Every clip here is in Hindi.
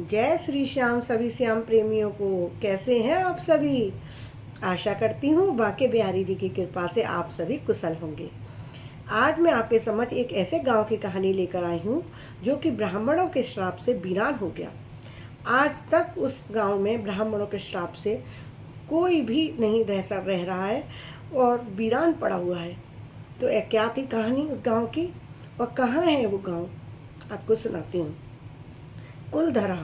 जय श्री श्याम सभी श्याम प्रेमियों को। कैसे हैं आप सभी? आशा करती हूँ बांके बिहारी जी की कृपा से आप सभी कुशल होंगे। आज मैं आपके समक्ष एक ऐसे गांव की कहानी लेकर आई हूँ जो कि ब्राह्मणों के श्राप से वीरान हो गया। आज तक उस गांव में ब्राह्मणों के श्राप से कोई भी नहीं रह रहा है और वीरान पड़ा हुआ है। तो क्या थी कहानी उस गांव की और कहाँ है वो गांव, आपको सुनाती हूँ। कुलधरा।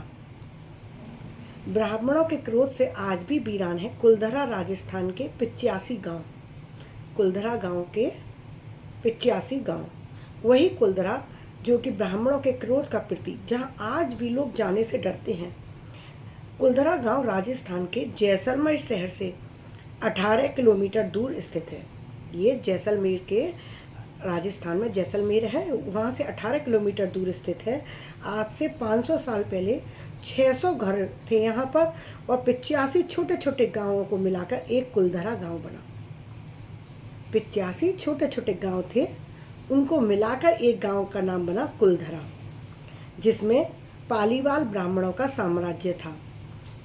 ब्राह्मणों के क्रोध से आज भी वीरान है कुलधरा, राजस्थान के 85 गांव। कुलधरा गांव के 85 गांव, वही कुलधरा जो कि ब्राह्मणों के क्रोध का प्रतीक, जहां आज भी लोग जाने से डरते हैं। कुलधरा गांव राजस्थान के जैसलमेर शहर से 18 किलोमीटर दूर स्थित है। ये जैसलमेर के राजस्थान में जैसलमेर है, वहाँ से 18 किलोमीटर दूर स्थित है। आज से 500 साल पहले 600 घर थे यहाँ पर और 85 छोटे छोटे गांवों को मिलाकर एक कुलधरा गांव बना। 85 छोटे छोटे गांव थे, उनको मिलाकर एक गांव का नाम बना कुलधरा, जिसमें पालीवाल ब्राह्मणों का साम्राज्य था।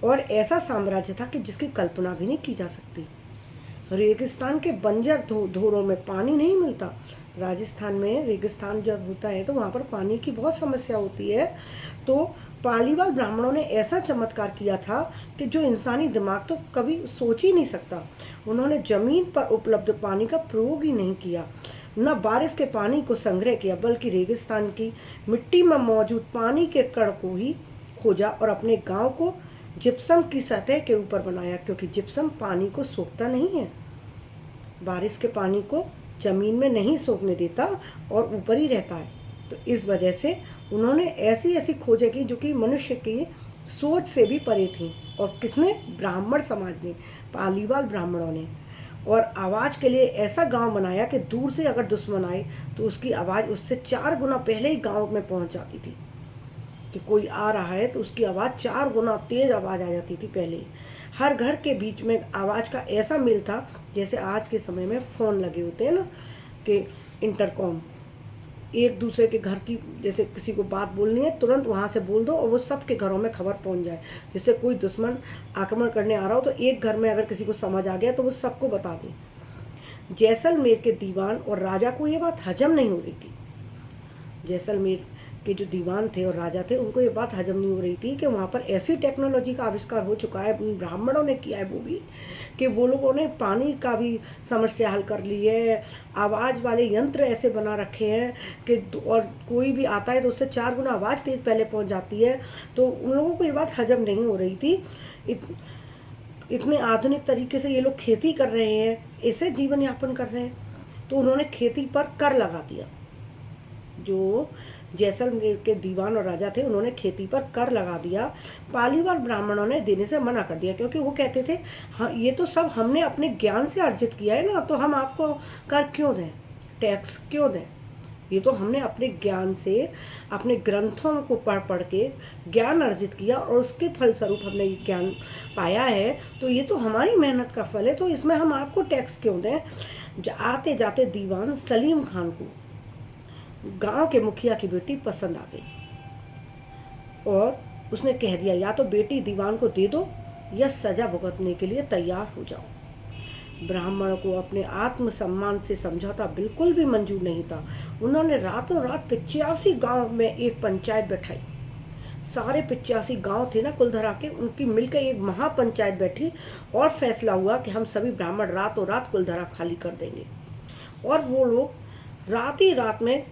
और ऐसा साम्राज्य था कि जिसकी कल्पना भी नहीं की जा सकती। रेगिस्तान के बंजर धोरों में पानी नहीं मिलता। राजस्थान में रेगिस्तान जब होता है तो वहाँ पर पानी की बहुत समस्या होती है। तो पालीवाल ब्राह्मणों ने ऐसा चमत्कार किया था कि जो इंसानी दिमाग तो कभी सोच ही नहीं सकता। उन्होंने जमीन पर उपलब्ध पानी का प्रयोग ही नहीं किया, न बारिश के पानी को संग्रह किया, बल्कि रेगिस्तान की मिट्टी में मौजूद पानी के कण को ही खोजा और अपने गांव को जिप्सम की सतह के ऊपर बनाया, क्योंकि जिप्सम पानी को सोखता नहीं है, बारिश के पानी को जमीन में नहीं सोखने देता और ऊपर ही रहता है। तो इस वजह से उन्होंने ऐसी ऐसी खोजें की जो कि मनुष्य की सोच से भी परे थी। और किसने? ब्राह्मण समाज ने, पालीवाल ब्राह्मणों ने। और आवाज़ के लिए ऐसा गांव बनाया कि दूर से अगर दुश्मन आए तो उसकी आवाज़ उससे 4 गुना पहले ही गांव में पहुंच जाती थी। कि कोई आ रहा है तो उसकी आवाज़ 4 गुना तेज़ आवाज़ आ जाती थी पहले ही। हर घर के बीच में आवाज़ का ऐसा मिल था जैसे आज के समय में फ़ोन लगे होते हैं ना, कि इंटरकॉम, एक दूसरे के घर की जैसे किसी को बात बोलनी है तुरंत वहाँ से बोल दो और वो सबके घरों में खबर पहुँच जाए। जैसे कोई दुश्मन आक्रमण करने आ रहा हो तो एक घर में अगर किसी को समझ आ गया तो वो सबको बता दें। जैसलमेर के दीवान और राजा को ये बात हजम नहीं हो रही थी। जैसलमेर के जो दीवान थे और राजा थे उनको ये बात हजम नहीं हो रही थी कि वहाँ पर ऐसी टेक्नोलॉजी का आविष्कार हो चुका है, ब्राह्मणों ने किया है वो भी, कि वो लोगों ने पानी का भी समस्या हल कर ली है। आवाज़ वाले यंत्र ऐसे बना रखे हैं कि और कोई भी आता है तो उससे 4 गुना आवाज़ तेज़ पहले पहुँच जाती है। तो उन लोगों को ये बात हजम नहीं हो रही थी। इतने आधुनिक तरीके से ये लोग खेती कर रहे हैं, ऐसे जीवन यापन कर रहे हैं, तो उन्होंने खेती पर कर लगा दिया। जो जैसलमेर के दीवान और राजा थे उन्होंने खेती पर कर लगा दिया। पालीवाल ब्राह्मणों ने देने से मना कर दिया, क्योंकि वो कहते थे हाँ ये तो सब हमने अपने ज्ञान से अर्जित किया है ना, तो हम आपको कर क्यों दें, टैक्स क्यों दें। ये तो हमने अपने ज्ञान से, अपने ग्रंथों को पढ़ पढ़ के ज्ञान अर्जित किया और उसके फलस्वरूप हमने ये ज्ञान पाया है, तो ये तो हमारी मेहनत का फल है, तो इसमें हम आपको टैक्स क्यों दें। आते जाते दीवान सलीम खान को गांव के मुखिया की बेटी पसंद आ गई और उसने कह दिया या तो बेटी दीवान को दे दो या सजा भुगतने के लिए तैयार हो जाओ। ब्राह्मण को अपने आत्मसम्मान से समझौता बिल्कुल भी मंजूर नहीं था। उन्होंने रातों रात 85 गांव में एक पंचायत बैठाई। सारे 85 गांव थे ना कुलधरा के, उनकी मिलकर एक महापंचायत बैठी और फैसला हुआ कि हम सभी ब्राह्मण रातों रात कुलधरा खाली कर देंगे। और वो लोग रात ही रात में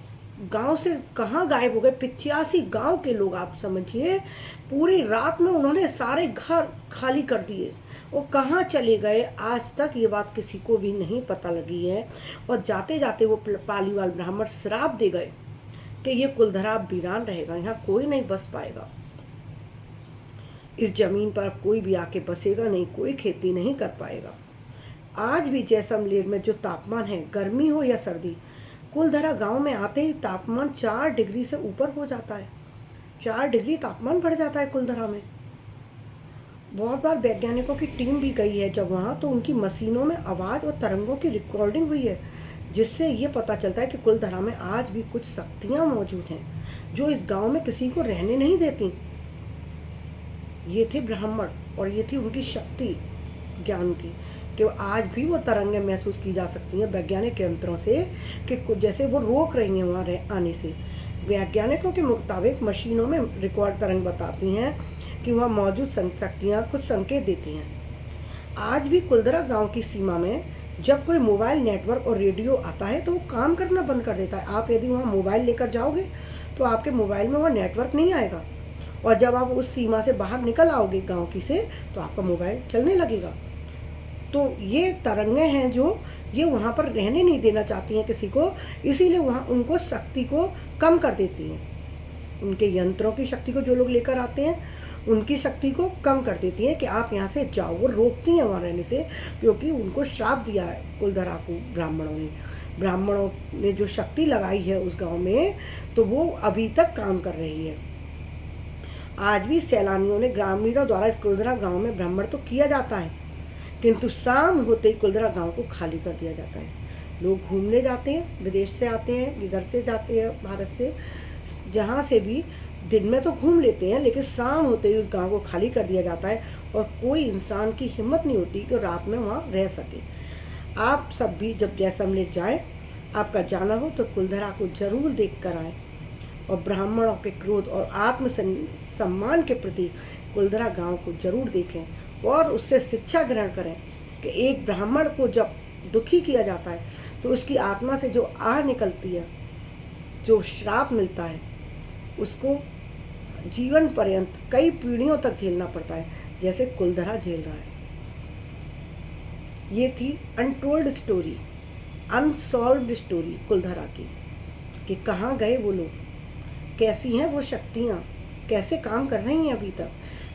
गांव से कहाँ गायब हो गए। 85 गांव के लोग, आप समझिए, पूरी रात में उन्होंने सारे घर खाली कर दिए। वो कहाँ चले गए आज तक ये बात किसी को भी नहीं पता लगी है। और जाते जाते वो पालीवाल ब्राह्मण श्राप दे गए कि ये कुलधरा वीरान रहेगा, यहाँ कोई नहीं बस पाएगा, इस जमीन पर कोई भी आके बसेगा नहीं, कोई खेती नहीं कर पाएगा। आज भी जैसलमेर में जो तापमान है, गर्मी हो या सर्दी, कुलधरा गांव में आते ही तापमान 4 डिग्री से ऊपर हो जाता है। 4 डिग्री तापमान बढ़ जाता है कुलधरा में। बहुत बार वैज्ञानिकों की टीम भी गई है जब वहाँ, तो उनकी मशीनों में आवाज़ और तरंगों की रिकॉर्डिंग हुई है, जिससे ये पता चलता है कि कुलधरा में आज भी कुछ शक्तियाँ मौजूद हैं जो इस गांव में किसी को रहने नहीं देती। ये थे ब्राह्मण और ये थी उनकी शक्ति ज्ञान की, कि आज भी वो तरंगें महसूस की जा सकती हैं वैज्ञानिक यंत्रों से, कि जैसे वो रोक रही हैं वहाँ आने से। वैज्ञानिकों के मुताबिक मशीनों में रिकॉर्ड तरंग बताती हैं कि वहाँ मौजूद शक्तियाँ कुछ संकेत देती हैं। आज भी कुलधरा गांव की सीमा में जब कोई मोबाइल नेटवर्क और रेडियो आता है तो वो काम करना बंद कर देता है। आप यदि वहाँ मोबाइल लेकर जाओगे तो आपके मोबाइल में वहाँ नेटवर्क नहीं आएगा, और जब आप उस सीमा से बाहर निकल आओगे गांव की से तो आपका मोबाइल चलने लगेगा। तो ये तरंगें हैं जो ये वहाँ पर रहने नहीं देना चाहती हैं किसी को, इसीलिए वहाँ उनको शक्ति को कम कर देती हैं। उनके यंत्रों की शक्ति को जो लोग लेकर आते हैं उनकी शक्ति को कम कर देती हैं कि आप यहाँ से जाओ। वो रोकती हैं वहाँ रहने से, क्योंकि उनको श्राप दिया है कुलधरा को ब्राह्मणों ने जो शक्ति लगाई है उस गांव में, तो वो अभी तक काम कर रही है। आज भी सैलानियों ने ग्रामीणों द्वारा इस कुलधरा गांव में भ्रमण तो किया जाता है, किंतु शाम होते ही कुलधरा गांव को खाली कर दिया जाता है। लोग घूमने जाते हैं, विदेश से आते हैं, इधर से जाते हैं, भारत से, जहाँ से भी, दिन में तो घूम लेते हैं, लेकिन शाम होते ही उस गांव को खाली कर दिया जाता है और कोई इंसान की हिम्मत नहीं होती कि रात में वहाँ रह सके। आप सब भी जब जैसलमेर जाएं, आपका जाना हो तो कुलधरा को जरूर देख कर आएँ और ब्राह्मणों के क्रोध और आत्म सम्मान के प्रति कुलधरा गांव को जरूर देखें और उससे शिक्षा ग्रहण करें कि एक ब्राह्मण को जब दुखी किया जाता है तो उसकी आत्मा से जो आह निकलती है, जो श्राप मिलता है, उसको जीवन पर्यंत कई पीढ़ियों तक झेलना पड़ता है, जैसे कुलधरा झेल रहा है। ये थी untold story, unsolved story Kuldhara की, कि कहाँ गए वो लोग, कैसी हैं वो शक्तियाँ, कैसे काम कर रही हैं अभी तक,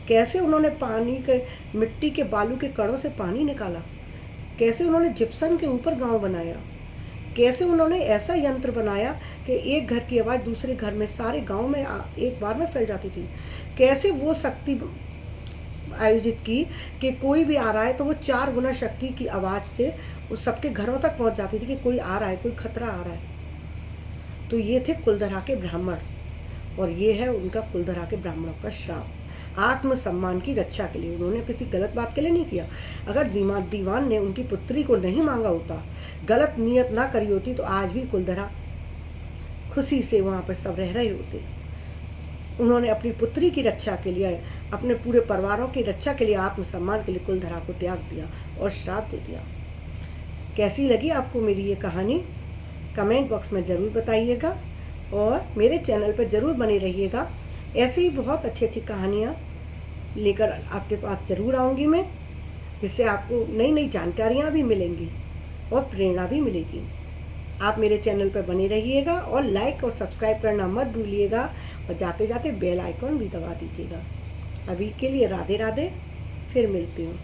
कैसे उन्होंने पानी के, मिट्टी के, बालू के कणों से पानी निकाला, कैसे उन्होंने जिप्सम के ऊपर गांव बनाया, कैसे उन्होंने ऐसा यंत्र बनाया कि एक घर की आवाज़ दूसरे घर में, सारे गांव में एक बार में फैल जाती थी। कैसे वो शक्ति आयोजित की कि कोई भी आ रहा है तो वो 4 गुना शक्ति की आवाज़ से उस सबके घरों तक पहुंच जाती थी कि कोई आ रहा है, कोई खतरा आ रहा है। तो ये थे कुलधरा के ब्राह्मण, और ये है उनका कुलधरा के ब्राह्मणों का श्राप। आत्मसम्मान की रक्षा के लिए, उन्होंने किसी गलत बात के लिए नहीं किया। अगर दीवान ने उनकी पुत्री को नहीं मांगा होता, गलत नियत ना करी होती, तो आज भी कुलधरा खुशी से वहाँ पर सब रह रहे होते। उन्होंने अपनी पुत्री की रक्षा के लिए, अपने पूरे परिवारों की रक्षा के लिए, आत्मसम्मान के लिए कुलधरा को त्याग दिया और श्राप दे दिया। कैसी लगी आपको मेरी ये कहानी? कमेंट बॉक्स में ज़रूर बताइएगा और मेरे चैनल पर ज़रूर बने रहिएगा। ऐसे ही बहुत अच्छी अच्छी कहानियाँ लेकर आपके पास ज़रूर आऊँगी मैं, जिससे आपको नई नई जानकारियाँ भी मिलेंगी और प्रेरणा भी मिलेगी। आप मेरे चैनल पर बने रहिएगा और लाइक और सब्सक्राइब करना मत भूलिएगा, और जाते जाते बेल आइकॉन भी दबा दीजिएगा। अभी के लिए राधे राधे, फिर मिलती हूँ।